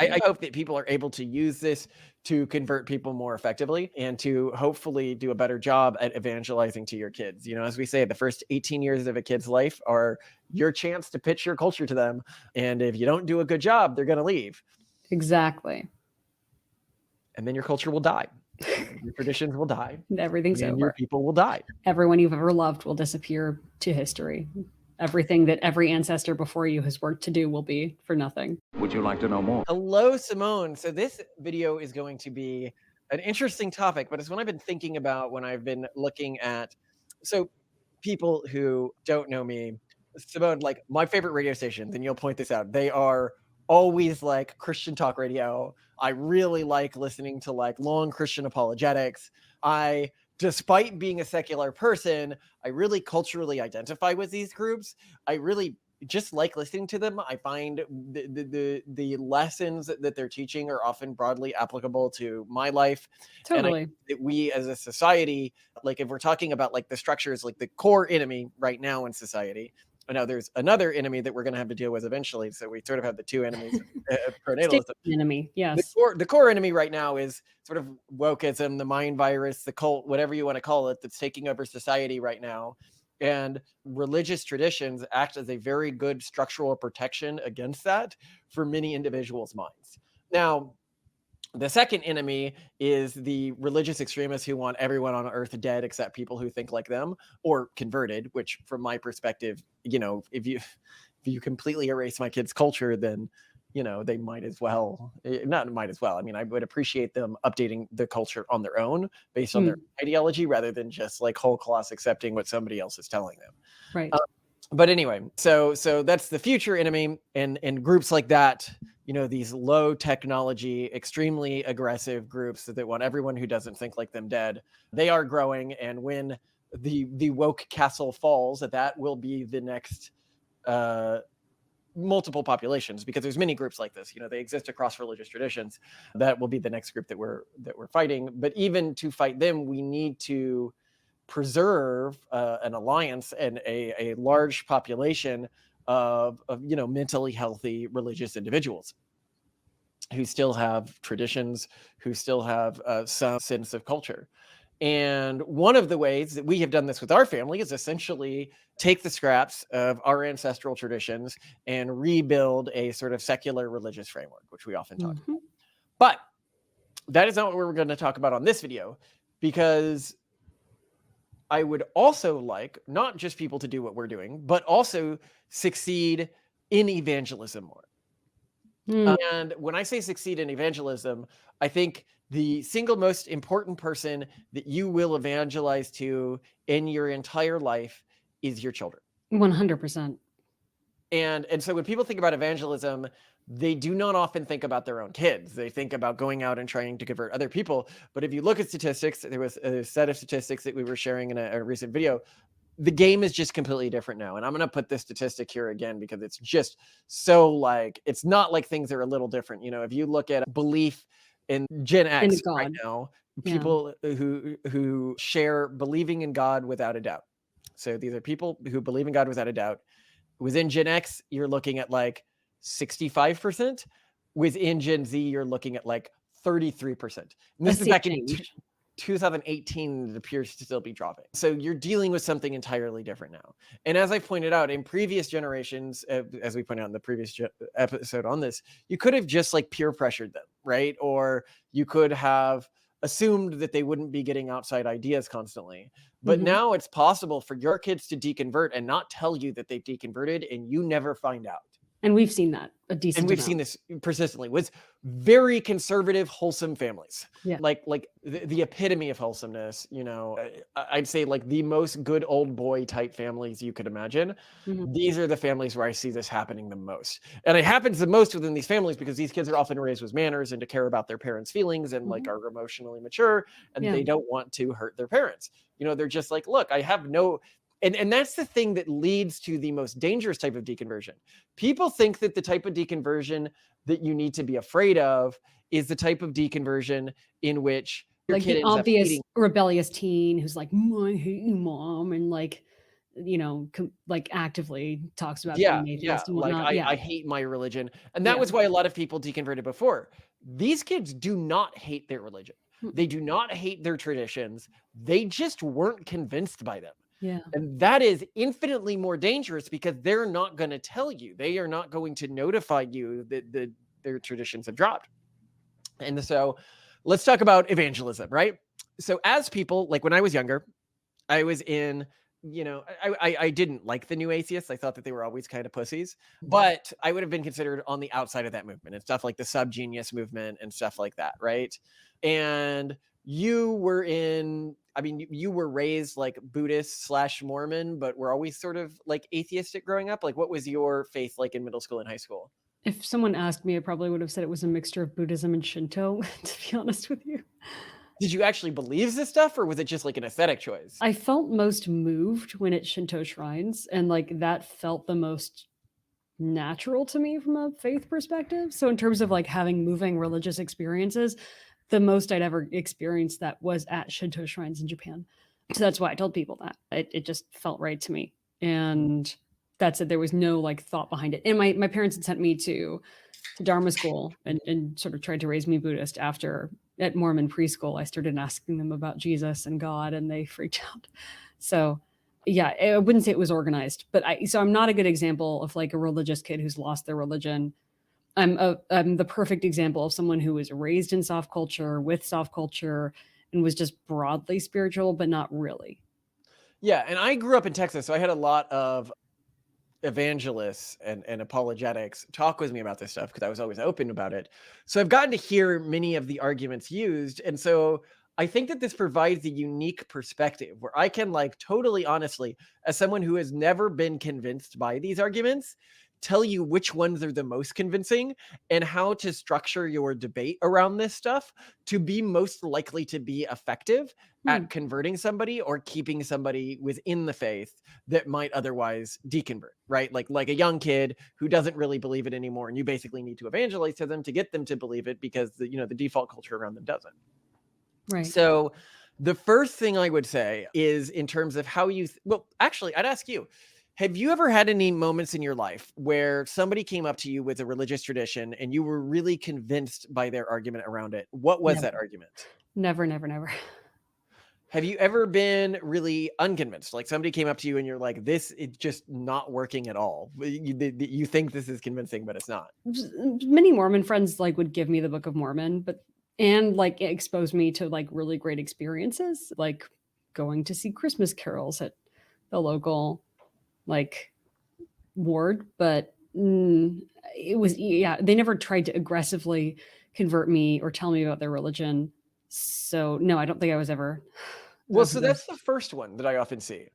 I hope that people are able to use this to convert people more effectively and to hopefully do a better job at evangelizing to your kids. You know, as we say, the first 18 years of a kid's life are your chance to pitch your culture to them. And if you don't do a good job, they're going to leave. Exactly. And then your culture will die. Your traditions will die. Everything's And your over. people will die. Everyone you've ever loved will disappear to history. Everything that every ancestor before you has worked to do will be for nothing. Would you like to know more? Hello, Simone. So this video is going to be an interesting topic, but it's one I've been thinking about when I've been looking at, so people who don't know me, Simone, like my favorite radio stations, and you'll point this out, they are always like Christian talk radio. I really like listening to like long Christian apologetics. Despite being a secular person, I really culturally identify with these groups. I really just like listening to them. I find the lessons that they're teaching are often broadly applicable to my life. Totally. And that we as a society, like if we're talking about like the structures, like the core enemy right now in society, I know there's another enemy that we're going to have to deal with eventually. So we sort of have the two enemies of pronatalism. Enemy, yes. The core enemy right now is sort of wokeism, the mind virus, the cult, whatever you want to call it, that's taking over society right now. And religious traditions act as a very good structural protection against that for many individuals' minds. Now, the second enemy is the religious extremists who want everyone on earth dead except people who think like them or converted, which from my perspective, you know, if you completely erase my kids' culture, then, you know, they might as well, not might as well. I mean, I would appreciate them updating the culture on their own based on their ideology rather than just like whole cloth accepting what somebody else is telling them. Right. But anyway, so that's the future enemy, and groups like that, you know, these low technology, extremely aggressive groups that want everyone who doesn't think like them dead, they are growing. And when the woke castle falls, that will be the next multiple populations, because there's many groups like this, you know, they exist across religious traditions. That will be the next group that we're fighting. But even to fight them, we need to preserve an alliance and a large population of you know, mentally healthy religious individuals who still have traditions, who still have some sense of culture. And one of the ways that we have done this with our family is essentially take the scraps of our ancestral traditions and rebuild a sort of secular religious framework, which we often talk about. But that is not what we're going to talk about on this video, because I would also like not just people to do what we're doing, but also succeed in evangelism more. And when I say succeed in evangelism, I think the single most important person that you will evangelize to in your entire life is your children. 100%. And so when people think about evangelism, they do not often think about their own kids. They think about going out and trying to convert other people. But if you look at statistics, there was a set of statistics that we were sharing in a recent video. The game is just completely different now. And I'm going to put this statistic here again, because it's just so like, it's not like things are a little different. You know, if you look at belief in Gen X right now, people who share believing in God without a doubt. So these are people who believe in God without a doubt. Within Gen X, you're looking at like 65%. Within Gen Z, you're looking at like 33%. And this is back in 2018, it appears to still be dropping. So you're dealing with something entirely different now. And as I pointed out in previous generations, as we pointed out in the previous episode on this, you could have just like peer pressured them, right? Or you could have assumed that they wouldn't be getting outside ideas constantly. But now it's possible for your kids to deconvert and not tell you that they've deconverted, and you never find out. And we've seen that a decent And we've seen this persistently with very conservative, wholesome families. Yeah. Like the epitome of wholesomeness, you know, I'd say like the most good old boy type families you could imagine. These are the families where I see this happening the most. And it happens the most within these families because these kids are often raised with manners and to care about their parents' feelings and like are emotionally mature, and they don't want to hurt their parents. You know, they're just like, look, I have no... And that's the thing that leads to the most dangerous type of deconversion. People think that the type of deconversion that you need to be afraid of is the type of deconversion in which your like kid the ends obvious up hating. rebellious teen who's like, I hate you, mom, and like like actively talks about being Yeah, an yeah, atheist and like, whatnot. Yeah. I hate my religion, and that Yeah. was why a lot of people deconverted before. These kids do not hate their religion. They Mm-mm. do not hate their traditions. They just weren't convinced by them. Yeah. And that is infinitely more dangerous because they're not gonna tell you. They are not going to notify you that their traditions have dropped. And so let's talk about evangelism, right? So as people, like when I was younger, I was in, I didn't like the new atheists. I thought that they were always kind of pussies, but I would have been considered on the outside of that movement and stuff like the subgenius movement and stuff like that, right? And you were in, I mean, you were raised like Buddhist slash Mormon, but were always sort of like atheistic growing up. Like, what was your faith like in middle school and high school? If someone asked me, I probably would have said it was a mixture of Buddhism and Shinto, to be honest with you. Did you actually believe this stuff, or was it just like an aesthetic choice? I felt most moved when at Shinto shrines, and like that felt the most natural to me from a faith perspective. So in terms of like having moving religious experiences, the most I'd ever experienced that was at Shinto shrines in Japan. So that's why I told people that. It just felt right to me. And that's it. There was no like thought behind it. And my parents had sent me to Dharma school and sort of tried to raise me Buddhist after at Mormon preschool. I started asking them about Jesus and God and they freaked out. So yeah, I wouldn't say it was organized, but I'm not a good example of like a religious kid who's lost their religion. I'm the perfect example of someone who was raised in soft culture with soft culture and was just broadly spiritual, but not really. Yeah, and I grew up in Texas, so I had a lot of evangelists and apologetics talk with me about this stuff because I was always open about it. So I've gotten to hear many of the arguments used. And so I think that this provides a unique perspective where I can, like, totally honestly, as someone who has never been convinced by these arguments, tell you which ones are the most convincing and how to structure your debate around this stuff to be most likely to be effective Hmm. at converting somebody or keeping somebody within the faith that might otherwise deconvert, right? Like a young kid who doesn't really believe it anymore, and you basically need to evangelize to them to get them to believe it because the default culture around them doesn't. Right. So the first thing I would say is in terms of how well, actually, I'd ask you, have you ever had any moments in your life where somebody came up to you with a religious tradition and you were really convinced by their argument around it? What was that Never, argument? never, never, never. Have you ever been really unconvinced? Like somebody came up to you and you're like, this is just not working at all. You think this is convincing, but it's not. Many Mormon friends like would give me the Book of Mormon, but and like expose me to like really great experiences, like going to see Christmas carols at the local like ward. But it was yeah, they never tried to aggressively convert me or tell me about their religion. So no, I don't think I was Well, so ever. that's the first one that I often see.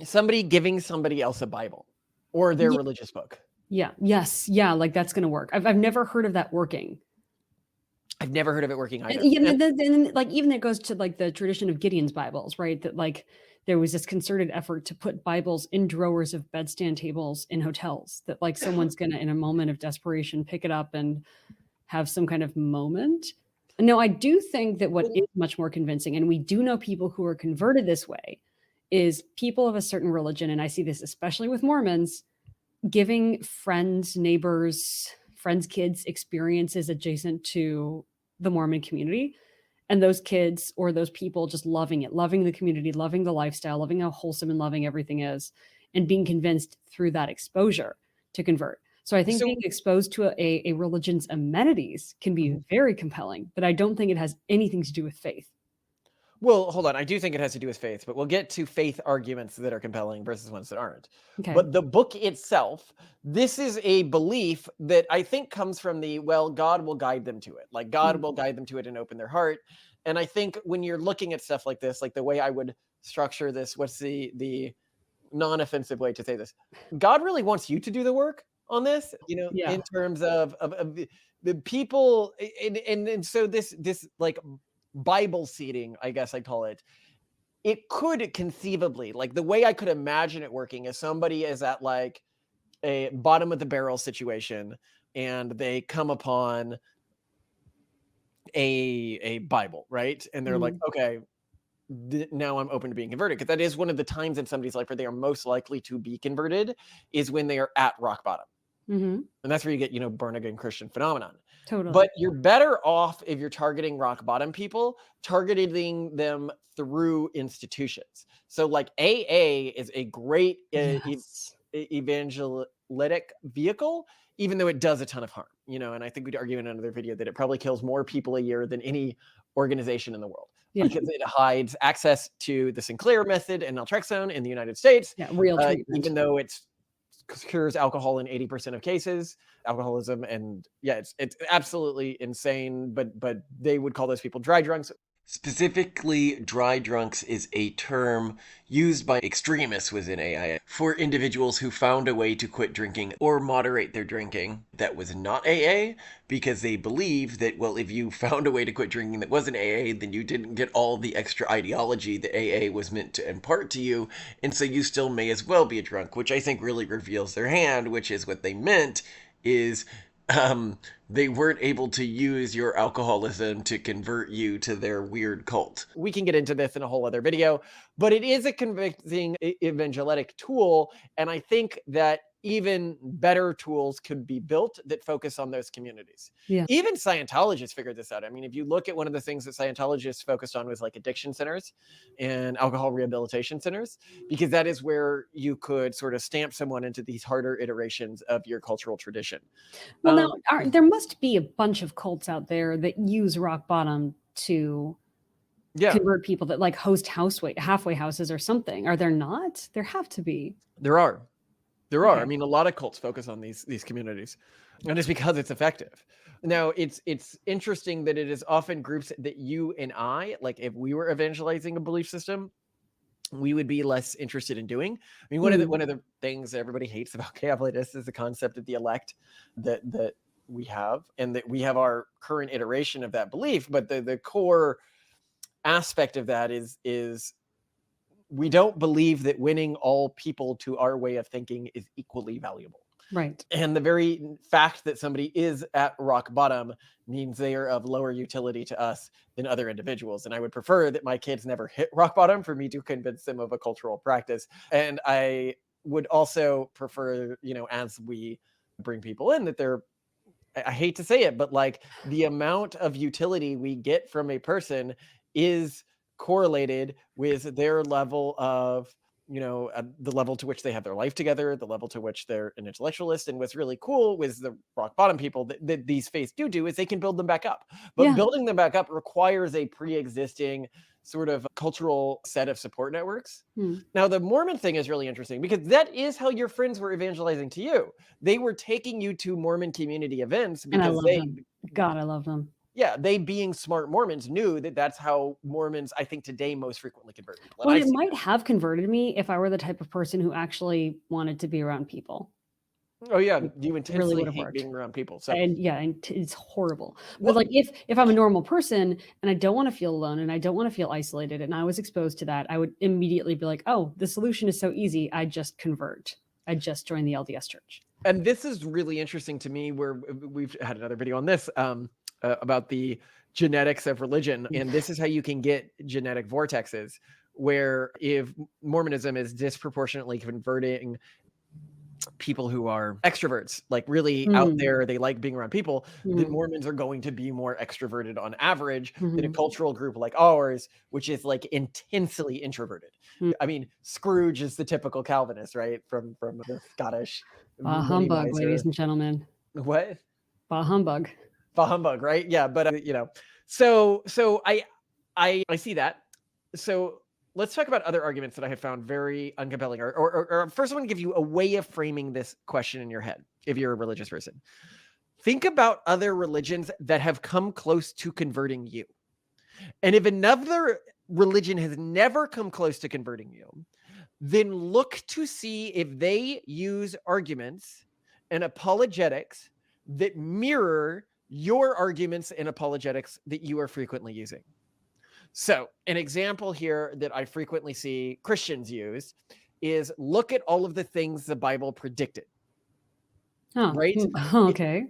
Somebody giving somebody else a Bible or their Yeah, religious book. yeah, yes, yeah, like that's gonna work. I've never heard of that working. I've never heard of it working And, either. you know, And then like even it goes to like the tradition of Gideon's Bibles, right? That like there was this concerted effort to put Bibles in drawers of bedstand tables in hotels. That like someone's gonna, in a moment of desperation, pick it up and have some kind of moment. No, I do think that what is much more convincing, and we do know people who are converted this way, is people of a certain religion, and I see this especially with Mormons, giving friends, neighbors, friends' kids experiences adjacent to the Mormon community. And those kids or those people just loving it, loving the community, loving the lifestyle, loving how wholesome and loving everything is, and being convinced through that exposure to convert. So I think so, being exposed to a religion's amenities can be very compelling, but I don't think it has anything to do with faith. well, hold on. I do think it has to do with faith, but we'll get to faith arguments that are compelling versus ones that aren't. Okay. But the book itself, this is a belief that I think comes from well, God will guide them to it. Like God Mm. will guide them to it and open their heart. And I think when you're looking at stuff like this, like the way I would structure this, what's the non-offensive way to say this? God really wants you to do the work on this, Yeah. in terms of the people, and so this like Bible seeding, I guess I call it. It could conceivably, like the way I could imagine it working is somebody is at like a bottom of the barrel situation and they come upon a Bible, right? And they're like, Mm. okay, now I'm open to being converted, because that is one of the times in somebody's life where they are most likely to be converted, is when they are at rock bottom. Mm-hmm. And that's where you get, born again Christian phenomenon. Totally. But you're better off, if you're targeting rock bottom people, targeting them through institutions. So like AA is a great Yes. evangelitic vehicle, even though it does a ton of harm, and I think we'd argue in another video that it probably kills more people a year than any organization in the world, Yeah. because it hides access to the Sinclair method and naltrexone in the United States, Yeah. Real treatment. even though it's cures alcohol in 80% of cases, alcoholism. And yeah, it's absolutely insane, but they would call those people dry drunks. Specifically, dry drunks is a term used by extremists within AI for individuals who found a way to quit drinking or moderate their drinking that was not AA, because they believe that, well, if you found a way to quit drinking that wasn't AA, then you didn't get all the extra ideology that AA was meant to impart to you, and so you still may as well be a drunk, which I think really reveals their hand, which is what they meant is they weren't able to use your alcoholism to convert you to their weird cult. We can get into this in a whole other video, but it is a convicting evangelic tool. And I think that even better tools could be built that focus on those communities. Yeah. Even Scientologists figured this out. I mean, if you look at one of the things that Scientologists focused on was like addiction centers and alcohol rehabilitation centers, because that is where you could sort of stamp someone into these harder iterations of your cultural tradition. Well, now there must be a bunch of cults out there that use rock bottom to convert people, that like host halfway houses or something. Are there not? There have to be. There are. Okay. I mean, a lot of cults focus on these communities, and it's because it's effective. Now, it's interesting that it is often groups that you and I, like if we were evangelizing a belief system, we would be less interested in doing. I mean, one of the things that everybody hates about Catholics is the concept of the elect that we have, and that we have our current iteration of that belief. But the core aspect of that is we don't believe that winning all people to our way of thinking is equally valuable. Right. And the very fact that somebody is at rock bottom means they are of lower utility to us than other individuals. And I would prefer that my kids never hit rock bottom for me to convince them of a cultural practice. And I would also prefer, as we bring people in, that they're, I hate to say it, but like the amount of utility we get from a person is correlated with their level of, the level to which they have their life together, the level to which they're an intellectualist. And what's really cool with the rock bottom people that these faiths do is they can build them back up. But building them back up requires a pre-existing sort of cultural set of support networks. Now, the Mormon thing is really interesting because that is how your friends were evangelizing to you. They were taking you to Mormon community events because and I love them. God, I love them. Yeah, they being smart Mormons knew that that's how Mormons, I think, today most frequently convert people. Well, it might have converted me if I were the type of person who actually wanted to be around people. Oh yeah, you intensely would have hate worked. being around people. So And it's horrible. But like if I'm a normal person and I don't want to feel alone and I don't want to feel isolated and I was exposed to that, I would immediately be like, oh, the solution is so easy. I just convert. I just join the LDS church. And this is really interesting to me, where we've had another video on this about the genetics of religion. And this is how you can get genetic vortexes, where if Mormonism is disproportionately converting people who are extroverts, like really out there, they like being around people, then Mormons are going to be more extroverted on average than a cultural group like ours, which is like intensely introverted. I mean, Scrooge is the typical Calvinist, right? From the Scottish. Bah humbug, ladies and gentlemen. What? Bah humbug. Bah humbug, right? Yeah, but so I see that. So let's talk about other arguments that I have found very uncompelling. Or first, I want to give you a way of framing this question in your head if you're a religious person. Think about other religions that have come close to converting you. And if another religion has never come close to converting you, then look to see if they use arguments and apologetics that mirror your arguments and apologetics that you are frequently using. So an example here that I frequently see Christians use is look at all of the things the Bible predicted. Oh, right? okay.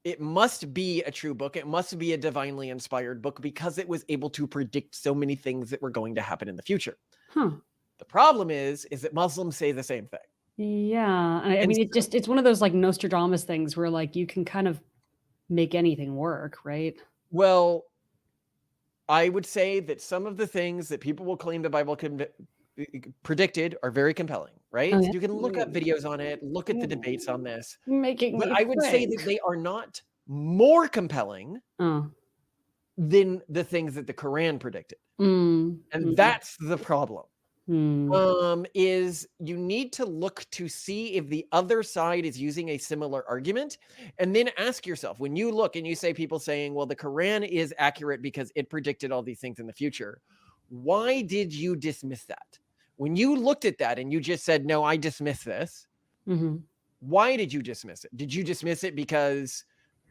it must be a true book. It must be a divinely inspired book because it was able to predict so many things that were going to happen in the future. Huh. The problem is that Muslims say the same thing. Yeah. I And mean, so, it's one of those like Nostradamus things where like you can kind of make anything work, right? well, I would say that some of the things that people will claim the Bible predicted are very compelling, Oh, right? yeah. You can look up Ooh, videos on it, look at the debates on ooh, this, making but me I would say that think. they are not more compelling Oh. than the things that the Quran predicted. Mm, And mm, that's the problem. mm, Is you need to look to see if the other side is using a similar argument, and then ask yourself, when you look and you say people saying, well, the Quran is accurate because it predicted all these things in the future, why did you dismiss that? When you looked at that and you just said, no, I dismiss this, mhm. why did you dismiss it? Did you dismiss it because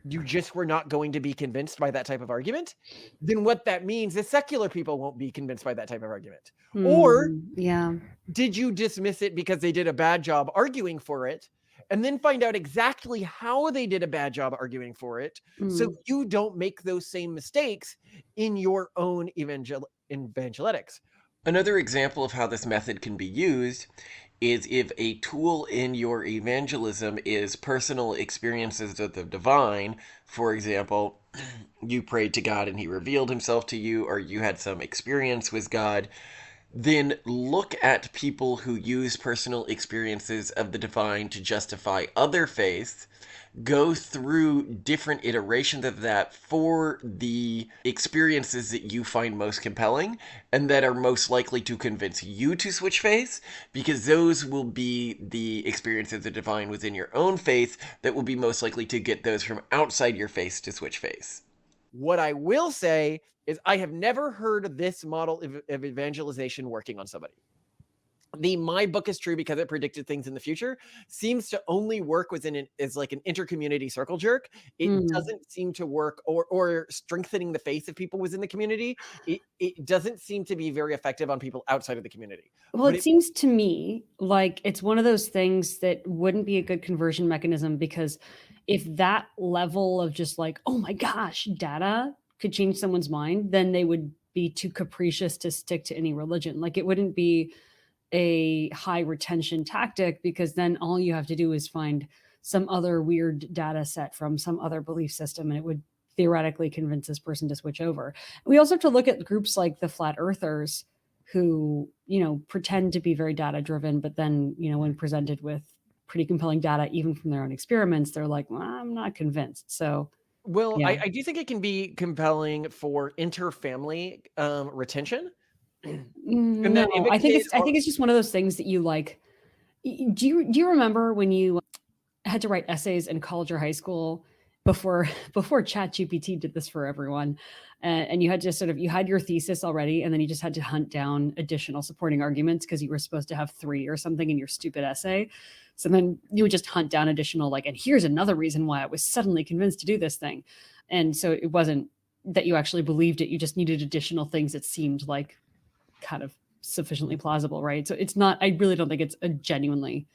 you just were not going to be convinced by that type of argument? Then what that means is secular people won't be convinced by that type of argument. Or Yeah. did you dismiss it because they did a bad job arguing for it, and then find out exactly how they did a bad job arguing for it so Mm, you don't make those same mistakes in your own evangeletics? Another example of how this method can be used is if a tool in your evangelism is personal experiences of the divine. For example, you prayed to God and he revealed himself to you, or you had some experience with God. Then look at people who use personal experiences of the divine to justify other faiths. Go through different iterations of that for the experiences that you find most compelling and that are most likely to convince you to switch faiths, because those will be the experiences of the divine within your own faith that will be most likely to get those from outside your faith to switch faiths. What I will say is I have never heard this model of evangelization working on somebody. The my book is true because it predicted things in the future seems to only work within an is like an intercommunity circle jerk. It mm. doesn't seem to work, or strengthening the faith of people within the community. It doesn't seem to be very effective on people outside of the community. Well, But it seems to me like it's one of those things that wouldn't be a good conversion mechanism because if that level of just like, oh my gosh, data could change someone's mind, then they would be too capricious to stick to any religion. Like it wouldn't be a high retention tactic because then all you have to do is find some other weird data set from some other belief system and it would theoretically convince this person to switch over. We also have to look at groups like the flat earthers who, pretend to be very data driven, but then, when presented with pretty compelling data, even from their own experiments, they're like, well, I'm not convinced. So, well, yeah. I do think it can be compelling for interfamily retention. And No, that if a kid I think it's just one of those things that you like. Do you remember when you had to write essays in college or high school before before ChatGPT did this for everyone, and you had to you had your thesis already, and then you just had to hunt down additional supporting arguments because you were supposed to have 3 or something in your stupid essay. So then you would just hunt down additional and here's another reason why I was suddenly convinced to do this thing, and so it wasn't that you actually believed it; you just needed additional things that seemed like kind of sufficiently plausible, right? So it's not. I really don't think it's a genuinely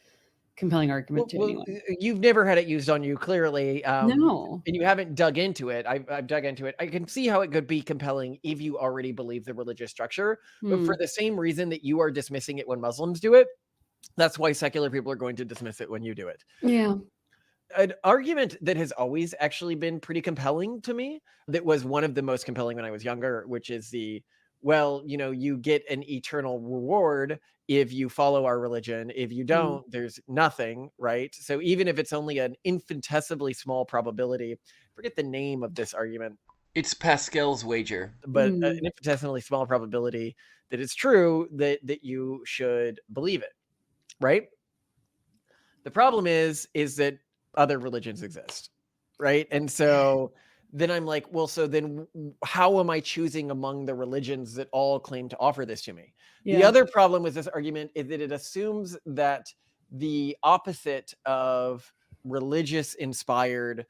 compelling argument to anyone. You've never had it used on you, clearly, No. and you haven't dug into it. I've dug into it. I can see how it could be compelling if you already believe the religious structure, but for Hmm. the same reason that you are dismissing it when Muslims do it, that's why secular people are going to dismiss it when you do it. Yeah. An argument that has always actually been pretty compelling to me, that was one of the most compelling when I was younger, which is well, you get an eternal reward if you follow our religion. If you Mm. don't, there's nothing, right? So even if it's only an infinitesimally small probability, forget the name of this argument, It's Pascal's wager. but Mm. an infinitesimally small probability that it's true, that you should believe it, right? The problem is that other religions exist, right? And so then I'm like, well, so then how am I choosing among the religions that all claim to offer this to me? The Yeah. other problem with this argument is that it assumes that the opposite of religious inspired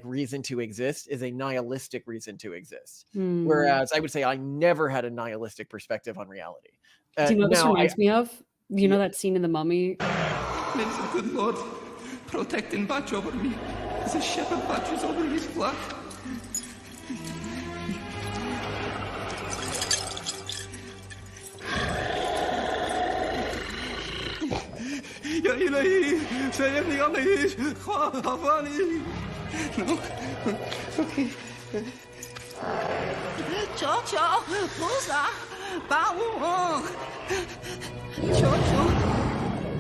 reason to exist is a nihilistic reason to exist. Mm. Whereas I would say I never had a nihilistic perspective on reality. Do you know what this Now I reminds me of? You know yeah, that scene in The Mummy? May the good Lord protect and watch over me. as a shepherd watches over his flock. يا إلهي سيبني أمري خافني. No. Okay. 求求菩萨帮我，求求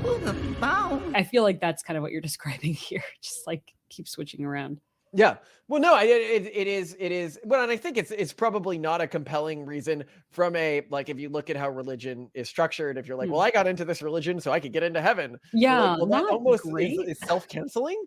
不能帮我。 I feel like that's kind of what you're describing here. Just like keep switching around. Yeah. Well, no, it is. Well, and I think it's probably not a compelling reason from a, like, if you look at how religion is structured, if you're like, well, I got into this religion so I could get into heaven. You're like, Yeah, well, that not almost great. is self-canceling.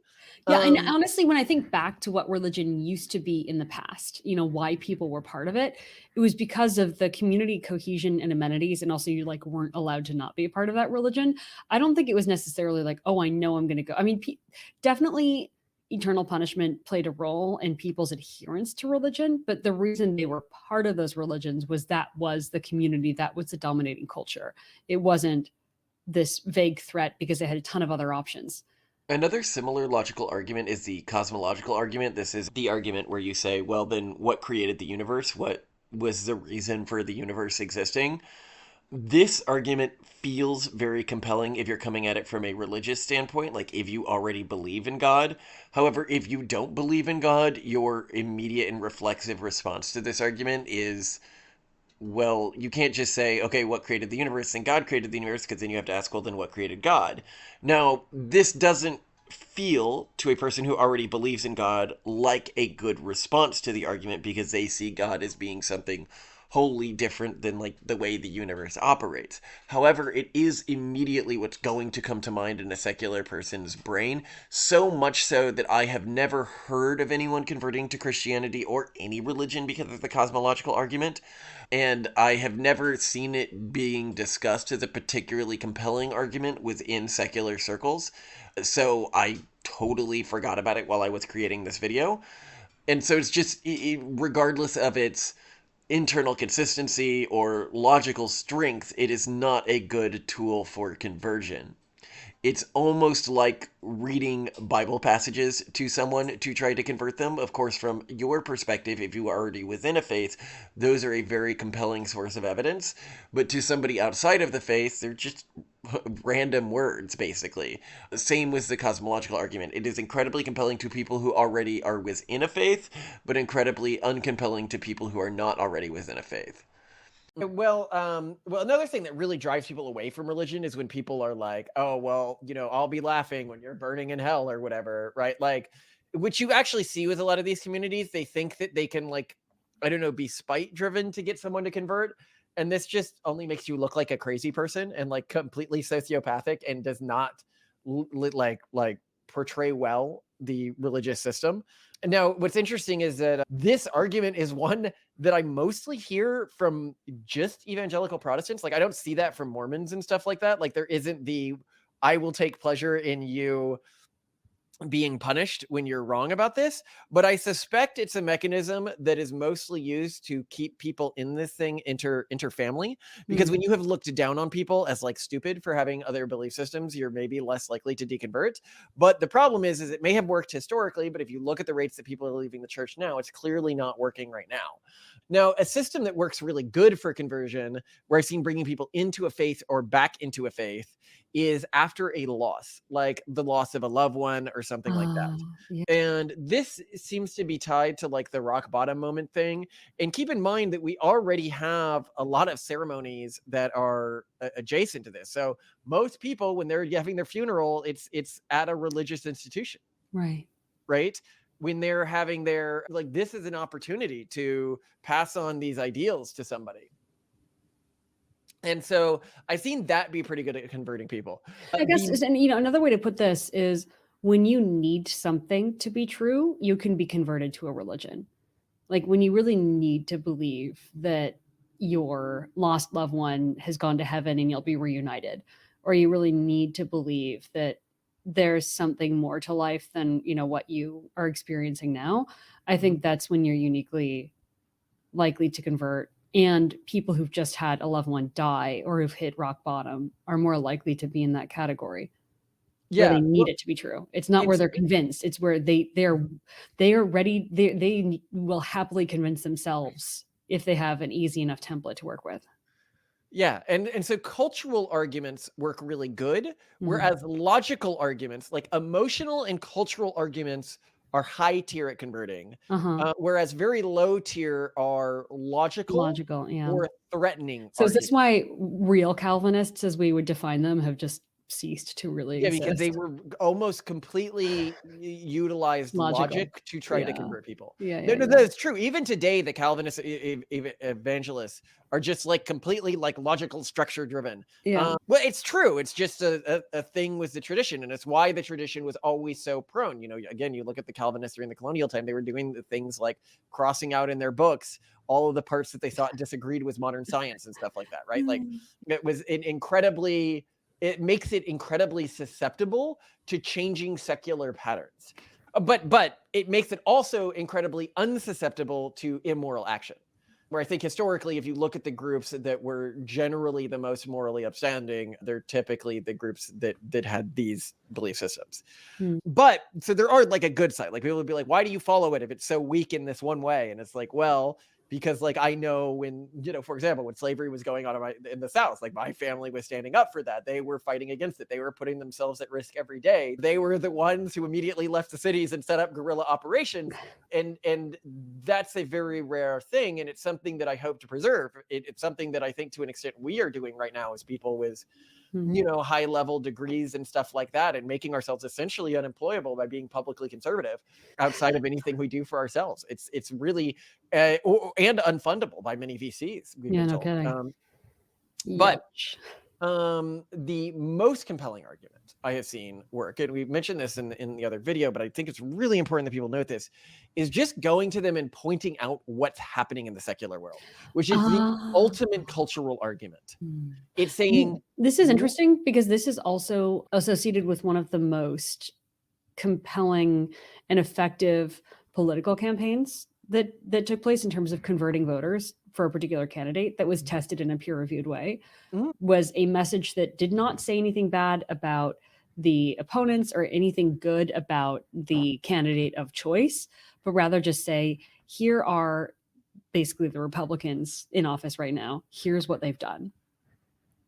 Yeah, and honestly, when I think back to what religion used to be in the past, you know, why people were part of it, it was because of the community cohesion and amenities, and also you like weren't allowed to not be a part of that religion. I don't think it was necessarily like, oh, I know I'm going to go. I mean, definitely eternal punishment played a role in people's adherence to religion, but the reason they were part of those religions was that was the community, that was the dominating culture. It wasn't this vague threat because they had a ton of other options. Another similar logical argument is the cosmological argument. This is the argument where you say, well, then what created the universe? What was the reason for the universe existing? This argument feels very compelling if you're coming at it from a religious standpoint, like if you already believe in God. However, if you don't believe in God, your immediate and reflexive response to this argument is, well, you can't just say, okay, what created the universe? And God created the universe, because then you have to ask, well, then what created God? Now, this doesn't feel to a person who already believes in God like a good response to the argument, because they see God as being something wholly different than like the way the universe operates. However, it is immediately what's going to come to mind in a secular person's brain, so much so that I have never heard of anyone converting to Christianity or any religion because of the cosmological argument, and I have never seen it being discussed as a particularly compelling argument within secular circles. So I totally forgot about it while I was creating this video. And so it's just, regardless of its internal consistency or logical strength, it is not a good tool for conversion. It's almost like reading Bible passages to someone to try to convert them. Of course, from your perspective, if you are already within a faith, those are a very compelling source of evidence. But to somebody outside of the faith, they're just random words, basically. Same with the cosmological argument. It is incredibly compelling to people who already are within a faith, but incredibly uncompelling to people who are not already within a faith. Well, another thing that really drives people away from religion is when people are like, "Oh, well, you know, I'll be laughing when you're burning in hell or whatever," right? Like, which you actually see with a lot of these communities. They think that they can, like, I don't know, be spite driven to get someone to convert, and this just only makes you look like a crazy person and like completely sociopathic, and does not like portray well the religious system. And now, what's interesting is that this argument is one that I mostly hear from just evangelical Protestants. Like, I don't see that from Mormons and stuff like that. Like, there isn't the "I will take pleasure in you being punished when you're wrong about this," but I suspect it's a mechanism that is mostly used to keep people in this thing inter-family, because when you have looked down on people as like stupid for having other belief systems, you're maybe less likely to deconvert. But the problem is it may have worked historically, but if you look at the rates that people are leaving the church now, it's clearly not working right now. Now, a system that works really good for conversion, where I've seen bringing people into a faith or back into a faith, is after a loss, like the loss of a loved one or something like that. Yeah. And this seems to be tied to like the rock bottom moment thing. And keep in mind that we already have a lot of ceremonies that are adjacent to this. So most people, when they're having their funeral, it's at a religious institution, Right. right? When they're having their, like, this is an opportunity to pass on these ideals to somebody. And so I've seen that be pretty good at converting people. I guess, and you know, another way to put this is when you need something to be true, you can be converted to a religion. Like when you really need to believe that your lost loved one has gone to heaven and you'll be reunited, or you really need to believe that there's something more to life than, you know, what you are experiencing now. I think that's when you're uniquely likely to convert. And people who've just had a loved one die or who've hit rock bottom are more likely to be in that category. where they Yeah, need well, it to be true. It's not where it's they're convinced. It's where they are ready. They will happily convince themselves if they have an easy enough template to work with. yeah, and so cultural arguments work really good, Mhm. whereas logical arguments, like emotional and cultural arguments, are high tier at converting, Uh-huh. whereas very low tier are logical Logical, yeah. or threatening So is this arguments. why real Calvinists, as we would define them, have just ceased to really Yeah, because they exist? were almost completely utilized Logical. logic to try to Yeah. convert people. Yeah, No, yeah, no, yeah. that's true. Even today, the Calvinist evangelists are just like completely like logical structure driven. Yeah. Well, it's true. It's just a thing with the tradition, and it's why the tradition was always so prone. You know, again, you look at the Calvinists during the colonial time; they were doing the things like crossing out in their books all of the parts that they thought disagreed with modern science and stuff like that. Right? Like Mm. it was incredibly. It makes it incredibly susceptible to changing secular patterns. But it makes it also incredibly unsusceptible to immoral action. Where I think historically, if you look at the groups that were generally the most morally upstanding, they're typically the groups that had these belief systems. Hmm. But so there are like a good side. Like people would be like, why do you follow it if it's so weak in this one way? And it's like, well, because like I know when, you know, for example, when slavery was going on in the South, like my family was standing up for that. They were fighting against it. They were putting themselves at risk every day. They were the ones who immediately left the cities and set up guerrilla operations. And that's a very rare thing. And it's something that I hope to preserve. It's something that I think to an extent we are doing right now as people with, Hmm. you know, high level degrees and stuff like that, and making ourselves essentially unemployable by being publicly conservative outside of anything we do for ourselves. It's really and unfundable by many VCs, we've Yeah, been no told. kidding. But Yuch. the most compelling argument I have seen work, and we mentioned this in the other video, but I think it's really important that people note this, is just going to them and pointing out what's happening in the secular world, which is the Ah. ultimate cultural argument. Hmm. It's saying, This is interesting because this is also associated with one of the most compelling and effective political campaigns that took place in terms of converting voters for a particular candidate that was tested in a peer-reviewed way, Mhm. was a message that did not say anything bad about the opponents or anything good about the candidate of choice, but rather just say, here are basically the Republicans in office right now. Here's what they've done.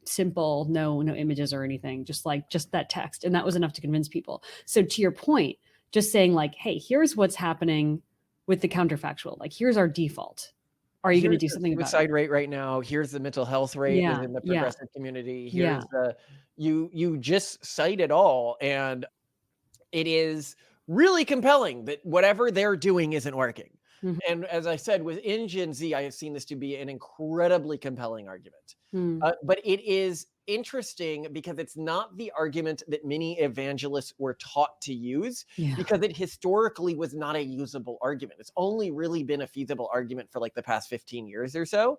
Simple, no images or anything, just that text. And that was enough to convince people. So to your point, just saying like, hey, here's what's happening with the counterfactual. Like, here's our default. Are you going to Here's do the something about it? suicide rate right now. Here's the mental health rate Yeah, within the yeah, progressive community. yeah. Here's the you just cite it all, and it is really compelling that whatever they're doing isn't working. Mhm. And as I said, within Gen Z, I have seen this to be an incredibly compelling argument. Hmm. But it is interesting because it's not the argument that many evangelists were taught to use, Yeah. because it historically was not a usable argument. It's only really been a feasible argument for like the past 15 years or so.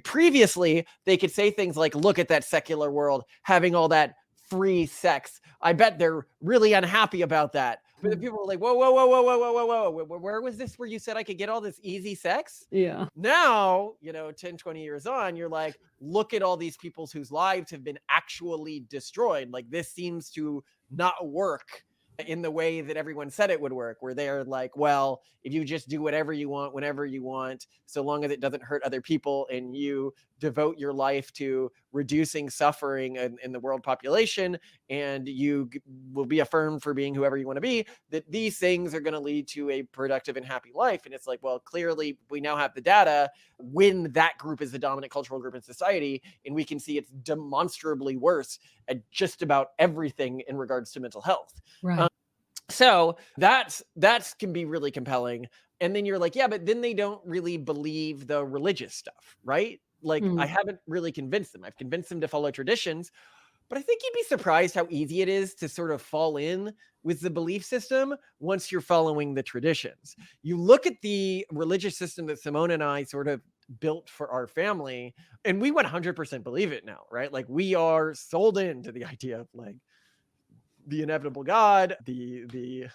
Previously, they could say things like, look at that secular world having all that free sex. I bet they're really unhappy about that. But the people were like, whoa, whoa, whoa, whoa, whoa, whoa, whoa, whoa. Where was this where you said I could get all this easy sex? Yeah. Now, you know, 10, 20 years on, you're like, look at all these people whose lives have been actually destroyed. Like, this seems to not work in the way that everyone said it would work, where they're like, well, if you just do whatever you want, whenever you want, so long as it doesn't hurt other people, and you devote your life to reducing suffering in the world population, and you will be affirmed for being whoever you want to be, that these things are going to lead to a productive and happy life. And it's like, well, clearly we now have the data when that group is the dominant cultural group in society, and we can see it's demonstrably worse at just about everything in regards to mental health. Right. So that's can be really compelling. And then you're like, yeah, but then they don't really believe the religious stuff, right? Like, I haven't really convinced them. I've convinced them to follow traditions, but I think you'd be surprised how easy it is to sort of fall in with the belief system once you're following the traditions. You look at the religious system that Simone and I sort of built for our family, and we 100% believe it now, right? Like, we are sold into the idea of like the inevitable God, the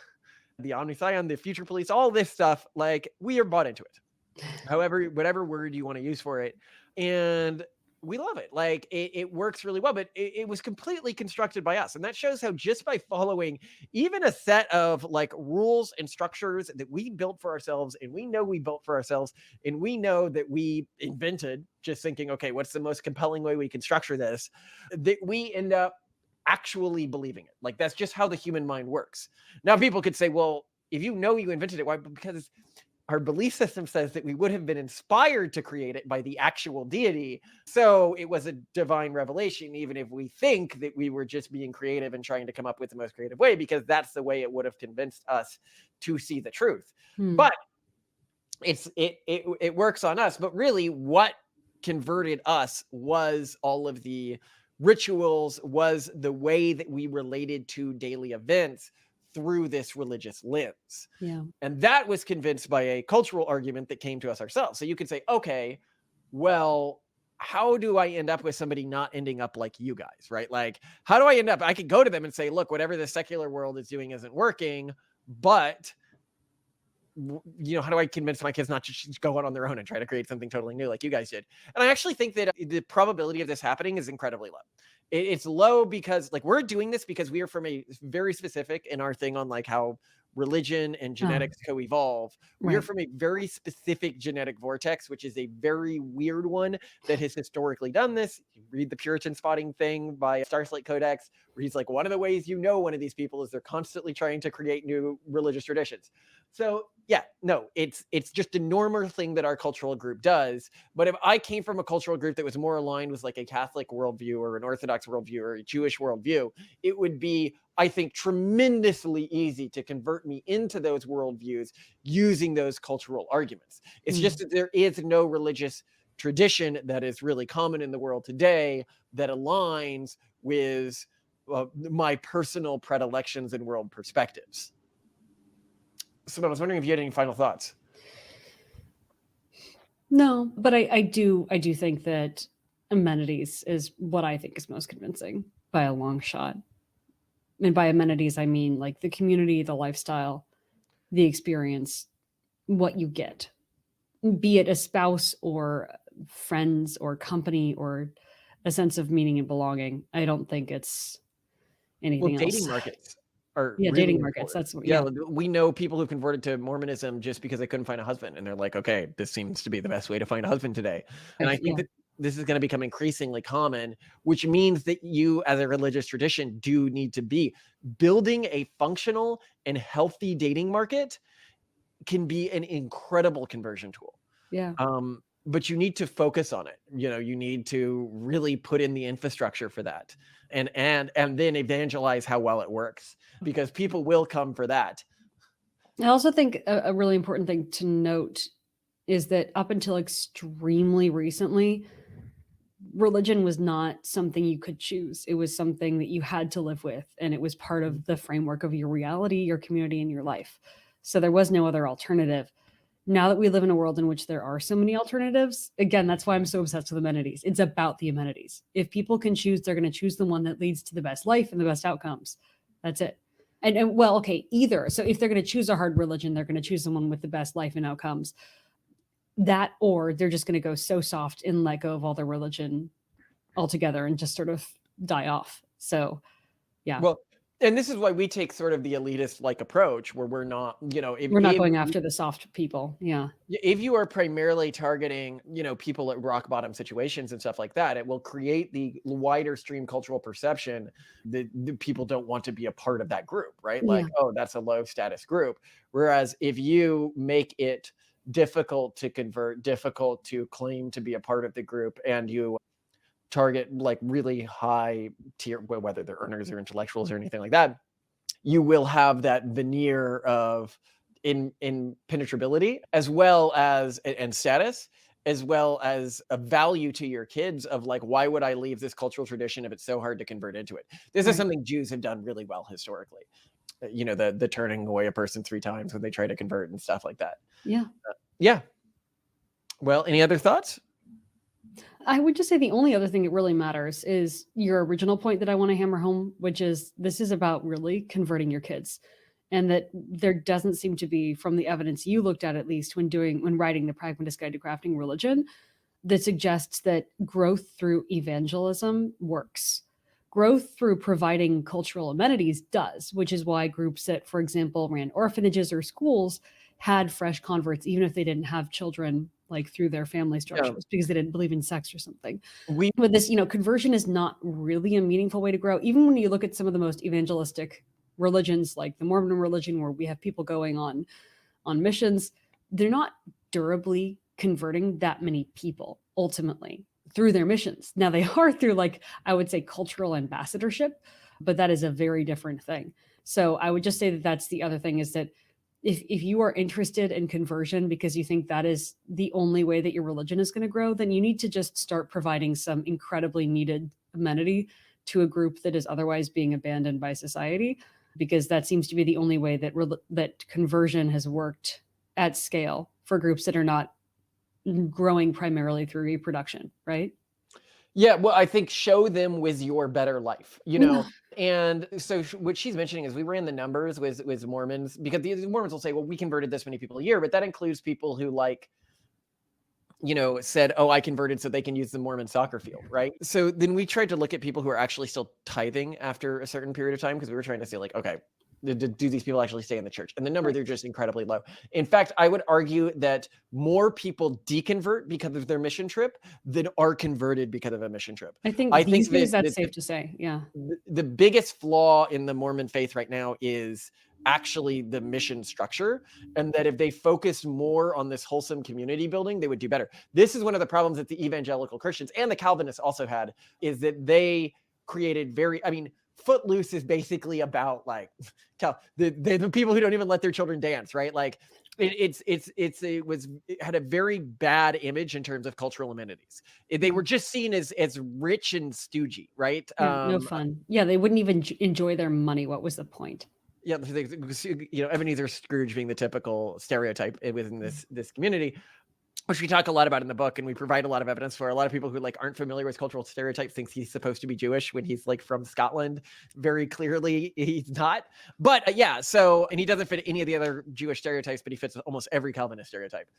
omniscient, the future police, all this stuff. Like, we are bought into it. However, whatever word you want to use for it. And we love it. Like it works really well, but it was completely constructed by us. And that shows how just by following even a set of like rules and structures that we built for ourselves, and we know we built for ourselves, and we know that we invented, just thinking, okay, what's the most compelling way we can structure this, that we end up actually believing it. Like that's just how the human mind works. Now people could say, well, if you know you invented it, why? Because our belief system says that we would have been inspired to create it by the actual deity. So it was a divine revelation, even if we think that we were just being creative and trying to come up with the most creative way, because that's the way it would have convinced us to see the truth. But it works on us. But really, what converted us was all of the rituals, was the way that we related to daily events through this religious lens. Yeah. And that was convinced by a cultural argument that came to us ourselves. So you could say, okay, well, how do I end up with somebody not ending up like you guys, right? Like, how do I end up? I could go to them and say, look, whatever the secular world is doing isn't working, but how do I convince my kids not to just go out on their own and try to create something totally new like you guys did? And I actually think that the probability of this happening is incredibly low. It's low because like we're doing this because we are from a very specific in our thing on like how religion and genetics co-evolve. We are Right. from a very specific genetic vortex, which is a very weird one that has historically done this. You read the Puritan spotting thing by Starslate Codex, where he's like, one of the ways you know one of these people is they're constantly trying to create new religious traditions. So yeah, no, it's just a normal thing that our cultural group does. But if I came from a cultural group that was more aligned with like a Catholic worldview or an Orthodox worldview or a Jewish worldview, it would be, I think, tremendously easy to convert me into those worldviews using those cultural arguments. It's just that there is no religious tradition that is really common in the world today that aligns with my personal predilections and world perspectives. Simone, I was wondering if you had any final thoughts. No, but I do think that amenities is what I think is most convincing by a long shot. And by amenities, I mean like the community, the lifestyle, the experience, what you get, be it a spouse or friends or company or a sense of meaning and belonging. I don't think it's anything else. Dating markets are Yeah, really dating markets. important. That's what. Yeah, we know people who converted to Mormonism just because they couldn't find a husband, and they're like, okay, this seems to be the best way to find a husband today. And I think that this is going to become increasingly common, which means that you, as a religious tradition, do need to be building a functional and healthy dating market. Can be an incredible conversion tool. Yeah. But you need to focus on it. You need to really put in the infrastructure for that, and then evangelize how well it works, because people will come for that. I also think a really important thing to note is that up until extremely recently, religion was not something you could choose. It was something that you had to live with, and it was part of the framework of your reality, your community, and your life. So there was no other alternative. Now that we live in a world in which there are so many alternatives, again, that's why I'm so obsessed with amenities. It's about the amenities. If people can choose, they're going to choose the one that leads to the best life and the best outcomes. That's it. And well, okay, either. So if they're going to choose a hard religion, they're going to choose the one with the best life and outcomes. That, or they're just going to go so soft and let go of all their religion altogether and just sort of die off. So, yeah. Well, and this is why we take sort of the elitist like approach, where we're not, we're not going after the soft people. Yeah. If you are primarily targeting, people at rock bottom situations and stuff like that, it will create the wider stream cultural perception that the people don't want to be a part of that group, right? Like, oh, that's a low status group. Whereas if you make it difficult to convert, difficult to claim to be a part of the group, and you target like really high tier, whether they're earners or intellectuals or anything like that, you will have that veneer of impenetrability, as well as and status, as well as a value to your kids of like, why would I leave this cultural tradition if it's so hard to convert into it? This is something Jews have done really well historically. The turning away a person 3 times when they try to convert and stuff like that. Yeah. Well, any other thoughts? I would just say the only other thing that really matters is your original point that I want to hammer home, which is this is about really converting your kids. And that there doesn't seem to be, from the evidence you looked at least when writing the Pragmatist Guide to Crafting Religion, that suggests that growth through evangelism works. Growth through providing cultural amenities does, which is why groups that, for example, ran orphanages or schools had fresh converts, even if they didn't have children like through their family structures, because they didn't believe in sex or something. But this, conversion is not really a meaningful way to grow. Even when you look at some of the most evangelistic religions, like the Mormon religion, where we have people going on missions, they're not durably converting that many people ultimately through their missions. Now they are through, like, I would say, cultural ambassadorship, but that is a very different thing. So I would just say that that's the other thing, is that if you are interested in conversion because you think that is the only way that your religion is going to grow, then you need to just start providing some incredibly needed amenity to a group that is otherwise being abandoned by society, because that seems to be the only way that that conversion has worked at scale for groups that are not growing primarily through reproduction, right? Yeah, well, I think show them with your better life, And so what she's mentioning is we ran the numbers with Mormons, because the Mormons will say, well, we converted this many people a year, but that includes people who said, oh, I converted so they can use the Mormon soccer field, right? So then we tried to look at people who are actually still tithing after a certain period of time, because we were trying to say, like, okay, do these people actually stay in the church? And the number, they're just incredibly low. In fact, I would argue that more people deconvert because of their mission trip than are converted because of a mission trip. I think these days that's safe to say, yeah. The biggest flaw in the Mormon faith right now is actually the mission structure, and that if they focused more on this wholesome community building, they would do better. This is one of the problems that the evangelical Christians and the Calvinists also had, is that they created Footloose is basically about, like, the people who don't even let their children dance, right? Like, it had a very bad image in terms of cultural amenities. They were just seen as rich and stoogey, right? Yeah, no fun. Yeah, they wouldn't even enjoy their money. What was the point? Yeah, Ebenezer Scrooge being the typical stereotype within this community, which we talk a lot about in the book, and we provide a lot of evidence for. A lot of people who aren't familiar with cultural stereotypes thinks he's supposed to be Jewish when he's from Scotland. Very clearly he's not. But and he doesn't fit any of the other Jewish stereotypes, but he fits almost every Calvinist stereotype,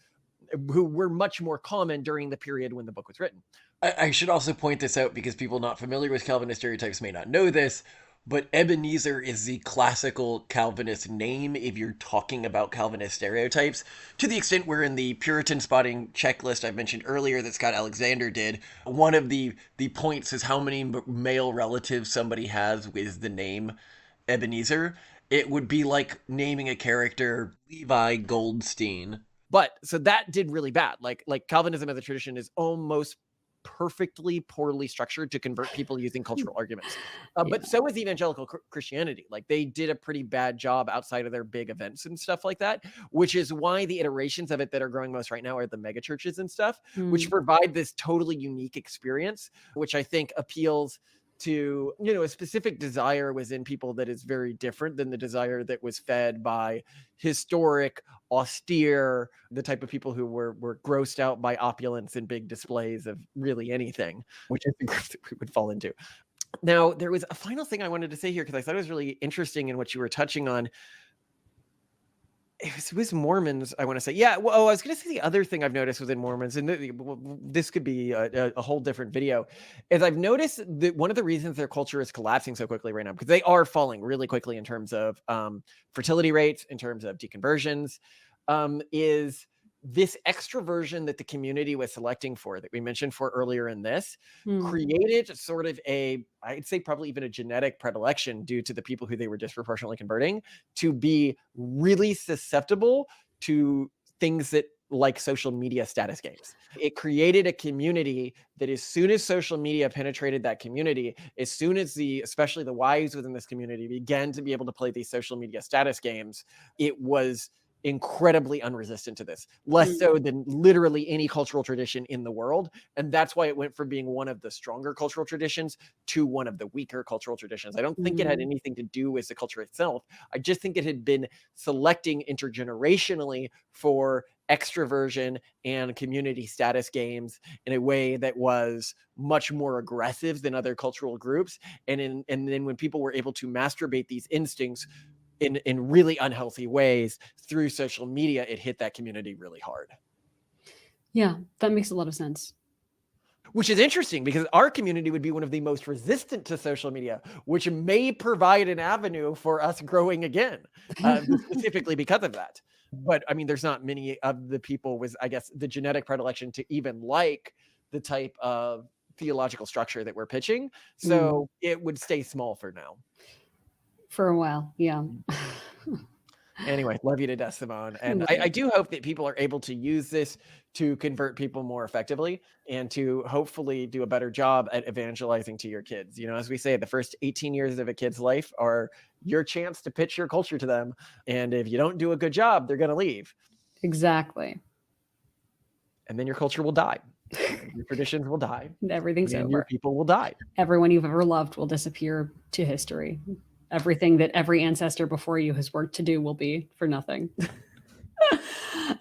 who were much more common during the period when the book was written. I should also point this out, because people not familiar with Calvinist stereotypes may not know this, but Ebenezer is the classical Calvinist name if you're talking about Calvinist stereotypes, to the extent where in the Puritan spotting checklist I mentioned earlier that Scott Alexander did, one of the points is how many male relatives somebody has with the name Ebenezer. It would be like naming a character Levi Goldstein. But so that did really bad. Like Calvinism as a tradition is almost perfectly poorly structured to convert people using cultural arguments. But so is evangelical Christianity. Like, they did a pretty bad job outside of their big events and stuff like that, which is why the iterations of it that are growing most right now are the mega churches and stuff, which provide this totally unique experience, which I think appeals to, a specific desire within people that is very different than the desire that was fed by historic, austere, the type of people who were grossed out by opulence and big displays of really anything, which is the group that we would fall into. Now, there was a final thing I wanted to say here, because I thought it was really interesting in what you were touching on. It was Mormons, I want to say. Yeah, well, I was going to say the other thing I've noticed within Mormons, and this could be a whole different video, is I've noticed that one of the reasons their culture is collapsing so quickly right now, because they are falling really quickly in terms of fertility rates, in terms of deconversions, is this extroversion that the community was selecting for, that we mentioned for earlier in this, created sort of I'd say probably even a genetic predilection due to the people who they were disproportionately converting to be really susceptible to things that like social media status games. It created a community that as soon as social media penetrated that community, as soon as especially the wives within this community began to be able to play these social media status games, it was incredibly unresistant to this, less so than literally any cultural tradition in the world. And that's why it went from being one of the stronger cultural traditions to one of the weaker cultural traditions. I don't think it had anything to do with the culture itself. I just think it had been selecting intergenerationally for extroversion and community status games in a way that was much more aggressive than other cultural groups. And then when people were able to masturbate these instincts in really unhealthy ways through social media, it hit that community really hard. Yeah, that makes a lot of sense. Which is interesting because our community would be one of the most resistant to social media, which may provide an avenue for us growing again, specifically because of that. But I mean, there's not many of the people with, I guess, the genetic predilection to even like the type of theological structure that we're pitching. So it would stay small for now. For a while, yeah. Anyway, love you to death, Simone. And Love I you. do hope that people are able to use this to convert people more effectively and to hopefully do a better job at evangelizing to your kids. You know, as we say, the first 18 years of a kid's life are your chance to pitch your culture to them. And if you don't do a good job, they're going to leave. Exactly. And then your culture will die. Your traditions will die. Everything's and over. your people will die. Everyone you've ever loved will disappear to history. Everything that every ancestor before you has worked to do will be for nothing.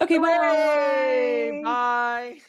Okay, bye. Bye.